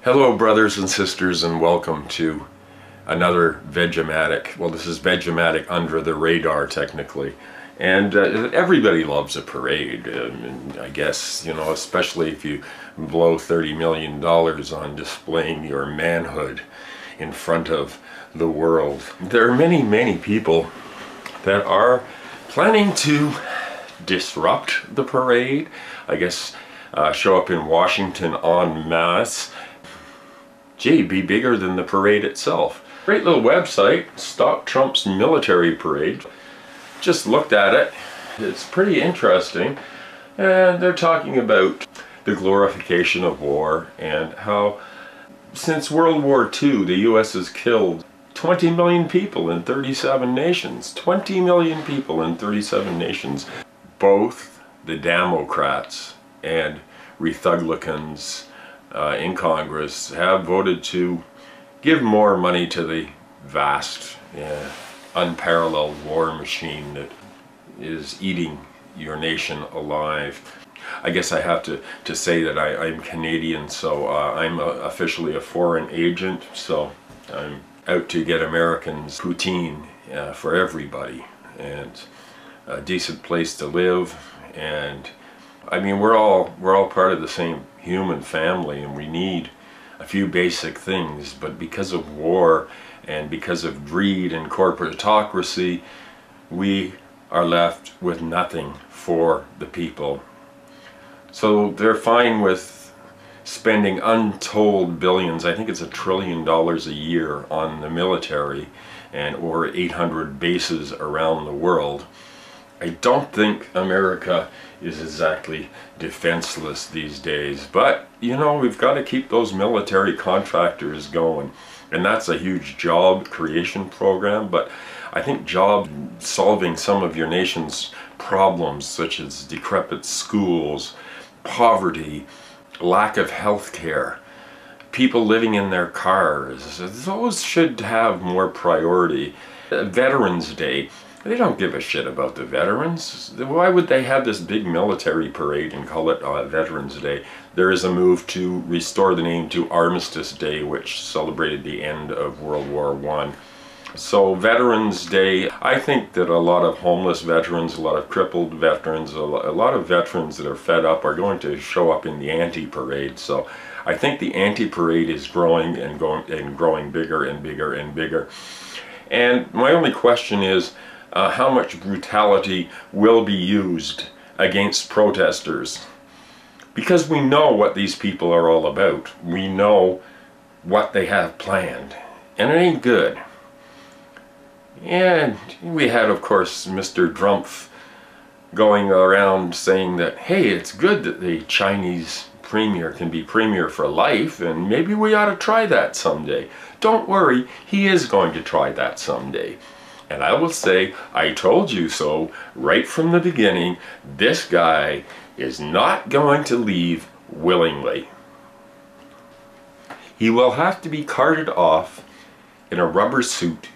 Hello brothers and sisters, and welcome to another Vegematic. Well, this is Vegematic under the radar technically. And everybody loves a parade, and I guess, you know, especially if you blow $30 million on displaying your manhood in front of the world. There are many people that are planning to disrupt the parade. I guess show up in Washington en masse. Gee, be bigger than the parade itself. Great little website, Stop Trump's Military Parade. Just looked at it. It's pretty interesting. And they're talking about the glorification of war and how since World War II the US has killed 20 million people in 37 nations. 20 million people in 37 nations. Both the Democrats and Republicans in Congress have voted to give more money to the vast, unparalleled war machine that is eating your nation alive. I guess I have to say that I'm Canadian, so I'm officially a foreign agent, so I'm out to get Americans poutine for everybody, and a decent place to live. And I mean, we're all part of the same human family, and we need a few basic things, but because of war and because of greed and corporatocracy, we are left with nothing for the people. So they're fine with spending untold billions, I think it's $1 trillion a year on the military and over 800 bases around the world. I don't think America is exactly defenseless these days, but you know, we've got to keep those military contractors going, and that's a huge job creation program. But I think job solving some of your nation's problems, such as decrepit schools, poverty, lack of health care, people living in their cars, those should have more priority. Veterans Day, they don't give a shit about the veterans. Why would they have this big military parade and call it Veterans Day? There is a move to restore the name to Armistice Day, which celebrated the end of World War I. So Veterans Day, I think that a lot of homeless veterans, a lot of crippled veterans, a lot of veterans that are fed up are going to show up in the anti-parade. So I think the anti-parade is growing and growing bigger and bigger and bigger. And my only question is, how much brutality will be used against protesters? Because we know what these people are all about. We know what they have planned, and it ain't good. And we had, of course, Mr. Grump going around saying that, hey, it's good that the Chinese premier can be premier for life, and maybe we ought to try that someday. Don't worry, he is going to try that someday. And I will say, I told you so right from the beginning. This guy is not going to leave willingly. He will have to be carted off in a rubber suit,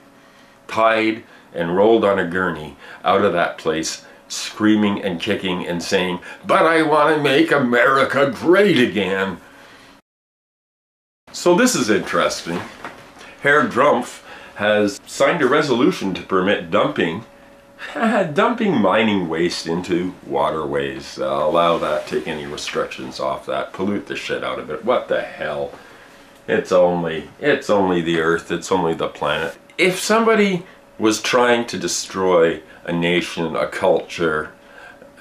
tied and rolled on a gurney out of that place, screaming and kicking and saying, "But I want to make America great again." So this is interesting. Herr Grump has signed a resolution to permit dumping mining waste into waterways. Allow that, take any restrictions off that, pollute the shit out of it. What the hell? It's only the earth, it's only the planet. If somebody was trying to destroy a nation, a culture,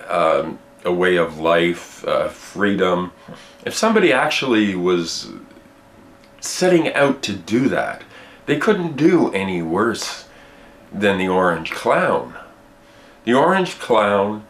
a way of life, freedom, if somebody actually was setting out to do that, they couldn't do any worse than the Orange Clown. The Orange Clown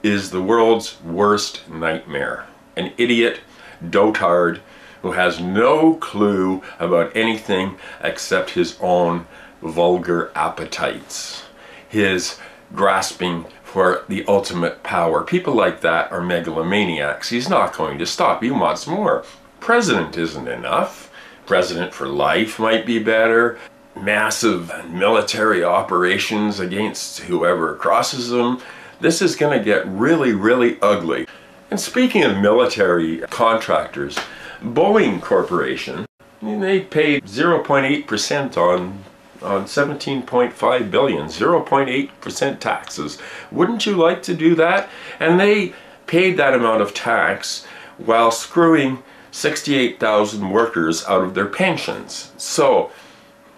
is the world's worst nightmare. An idiot, dotard, who has no clue about anything except his own vulgar appetites. His grasping for the ultimate power. People like that are megalomaniacs. He's not going to stop. He wants more. President isn't enough. President for life might be better. Massive military operations against whoever crosses them. This is going to get really, really ugly. And speaking of military contractors, Boeing Corporation, they paid 0.8% on 17.5 billion, 0.8% taxes. Wouldn't you like to do that? And they paid that amount of tax while screwing 68,000 workers out of their pensions. So,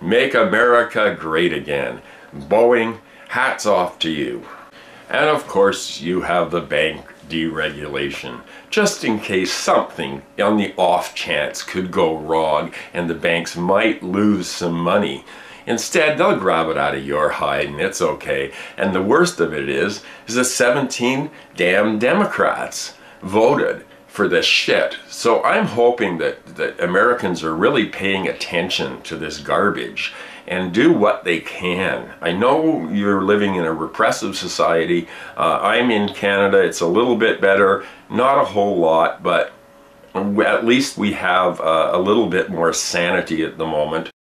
make America great again. Boeing, hats off to you. And of course, you have the bank deregulation, just in case something on the off chance could go wrong and the banks might lose some money. Instead, they'll grab it out of your hide and it's okay. And the worst of it is that 17 damn Democrats voted for this shit. So I'm hoping that Americans are really paying attention to this garbage and do what they can. I know you're living in a repressive society. I'm in Canada. It's a little bit better, not a whole lot, but at least we have a little bit more sanity at the moment.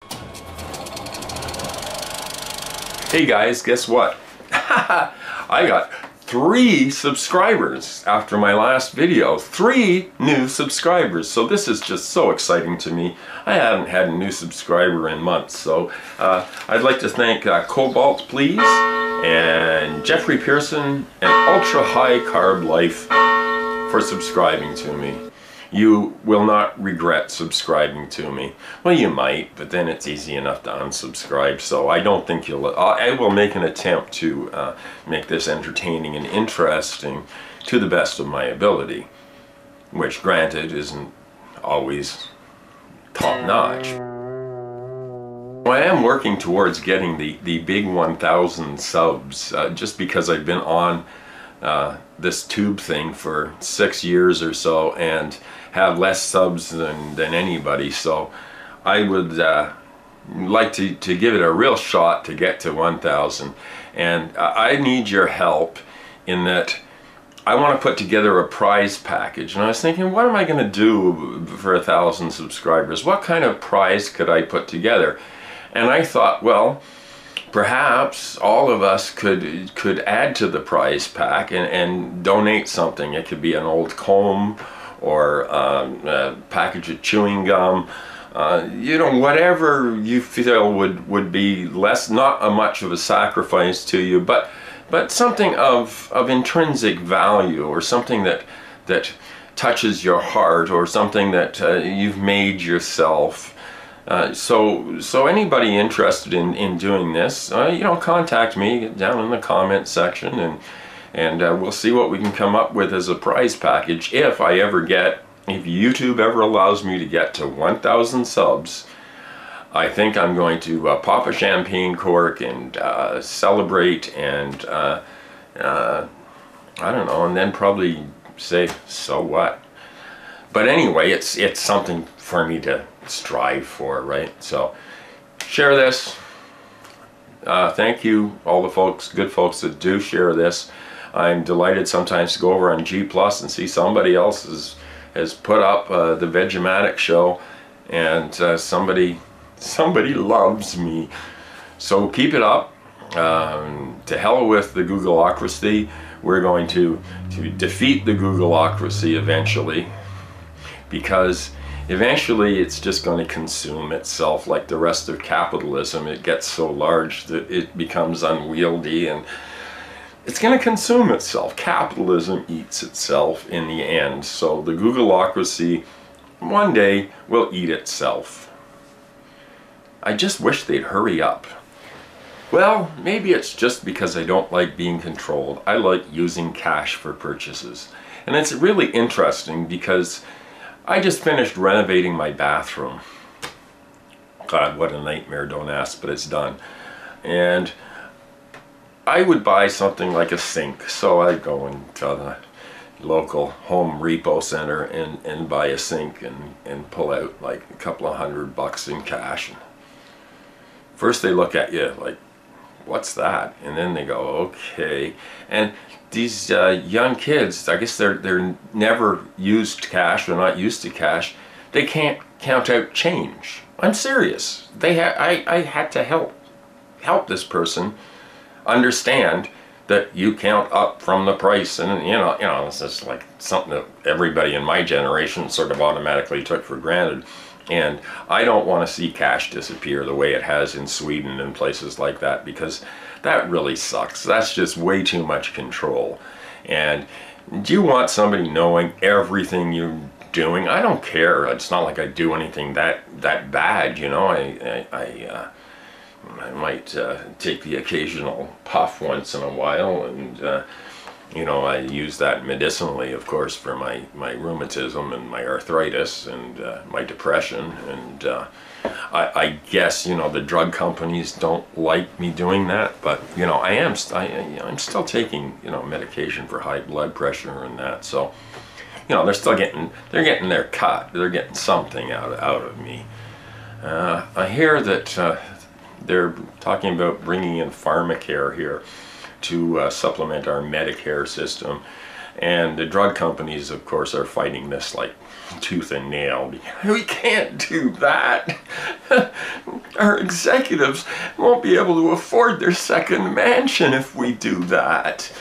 Hey guys, guess what? I got 3 subscribers after my last video. 3 new subscribers. So this is just so exciting to me. I haven't had a new subscriber in months. So I'd like to thank Cobalt Please and Jeffrey Pearson and Ultra High Carb Life for subscribing to me. You will not regret subscribing to me. Well, you might, but then it's easy enough to unsubscribe, so I don't think you'll... I will make an attempt to make this entertaining and interesting to the best of my ability, which, granted, isn't always top-notch. Well, I am working towards getting the big 1,000 subs, just because I've been on this tube thing for 6 years or so and have less subs than anybody, so I would like to give it a real shot to get to 1,000. And I need your help in that I want to put together a prize package, and I was thinking, what am I going to do for 1,000 subscribers? What kind of prize could I put together? And I thought, well, perhaps all of us could add to the prize pack and donate something. It could be an old comb or a package of chewing gum, you know, whatever you feel would be not much of a sacrifice to you, but something of intrinsic value, or something that touches your heart, or something that you've made yourself. So anybody interested in doing this, you know, contact me down in the comment section, and we'll see what we can come up with as a prize package. If YouTube ever allows me to get to 1,000 subs, I think I'm going to pop a champagne cork and celebrate, and I don't know, and then probably say, so what? But anyway, it's something for me to strive for, right? So share this. Thank you, all the good folks that do share this. I'm delighted sometimes to go over on G+ and see somebody else has put up the Vegematic show, and somebody loves me. So keep it up. To hell with the Googleocracy. We're going to defeat the Googleocracy eventually, because eventually it's just going to consume itself like the rest of capitalism. It gets so large that it becomes unwieldy, and it's going to consume itself. Capitalism eats itself in the end. So the Googleocracy one day will eat itself. I just wish they'd hurry up. Well, maybe it's just because I don't like being controlled. I like using cash for purchases. And it's really interesting because I just finished renovating my bathroom. God, what a nightmare, don't ask, but it's done. And I would buy something like a sink, so I'd go into the local home repo center and buy a sink and pull out like a couple of $100 in cash. First they look at you like, what's that? And then they go, okay. And these young kids, I guess they're never used cash, they're not used to cash. They can't count out change. I'm serious. I had to help this person understand that you count up from the price. And it's just like something that everybody in my generation sort of automatically took for granted. And I don't want to see cash disappear the way it has in Sweden and places like that, because that really sucks. That's just way too much control. And do you want somebody knowing everything you're doing? I don't care. It's not like I do anything that bad, you know. I might take the occasional puff once in a while, and you know, I use that medicinally, of course, for my rheumatism and my arthritis and my depression. And I guess, you know, the drug companies don't like me doing that, but you know, I'm still taking, you know, medication for high blood pressure and that. So, you know, they're getting their cut. They're getting something out of me. I hear that they're talking about bringing in pharmacare here to supplement our Medicare system, and the drug companies, of course, are fighting this like tooth and nail. We can't do that. Our executives won't be able to afford their second mansion if we do that.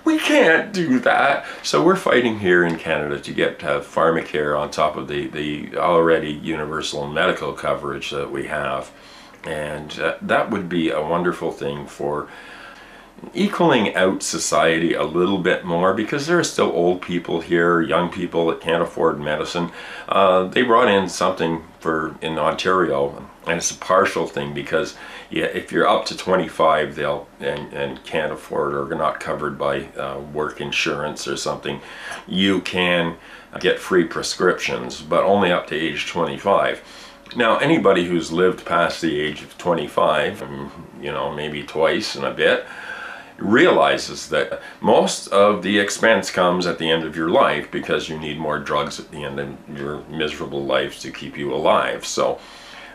We can't do that. So we're fighting here in Canada to get pharmacare on top of the already universal medical coverage that we have, and that would be a wonderful thing for equaling out society a little bit more, because there are still old people here, young people that can't afford medicine. They brought in something in Ontario, and it's a partial thing, because if you're up to 25 and can't afford or are not covered by work insurance or something, you can get free prescriptions, but only up to age 25. Now, anybody who's lived past the age of 25, you know, maybe twice and a bit, realizes that most of the expense comes at the end of your life, because you need more drugs at the end of your miserable life to keep you alive. So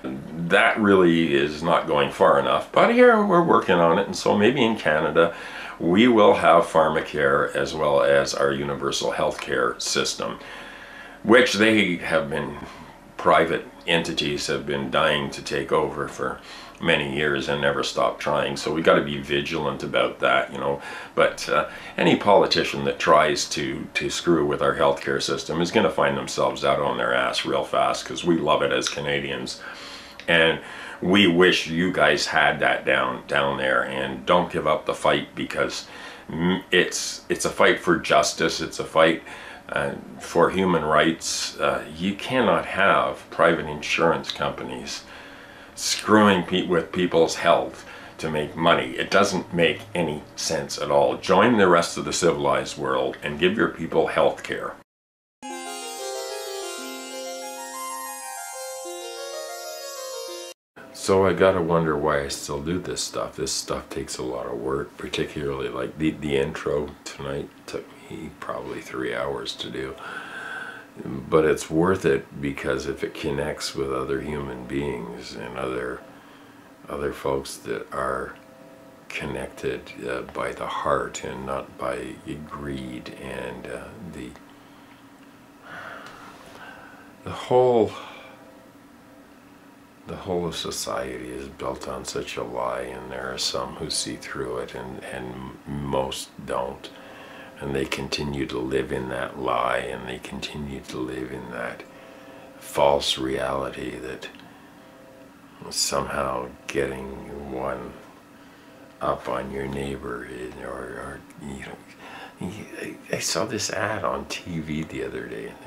that really is not going far enough, but here we're working on it. And so maybe in Canada we will have pharmacare as well as our universal health care system, which private entities have been dying to take over for many years and never stop trying. So we got to be vigilant about that, you know. But any politician that tries to screw with our healthcare system is going to find themselves out on their ass real fast, because we love it as Canadians, and we wish you guys had that down there. And don't give up the fight, because it's a fight for justice. It's a fight for human rights. You cannot have private insurance companies screwing with people's health to make money. It doesn't make any sense at all. Join the rest of the civilized world and give your people health care. So I gotta wonder why I still do this stuff. This stuff takes a lot of work, particularly like the intro tonight took me probably 3 hours to do. But it's worth it, because if it connects with other human beings and other folks that are connected by the heart and not by greed, and the whole of society is built on such a lie, and there are some who see through it, and most don't. And they continue to live in that lie, and they continue to live in that false reality that somehow getting one up on your neighbor, or you know, I saw this ad on TV the other day, and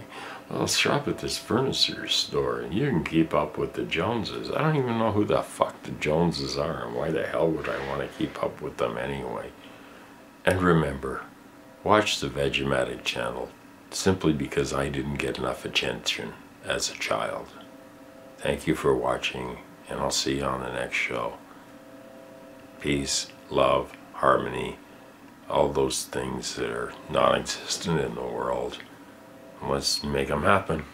well, shop at this furniture store and you can keep up with the Joneses. I don't even know who the fuck the Joneses are, and why the hell would I want to keep up with them anyway? And remember, watch the Vegematic channel, simply because I didn't get enough attention as a child. Thank you for watching, and I'll see you on the next show. Peace, love, harmony, all those things that are non-existent in the world. Let's make them happen.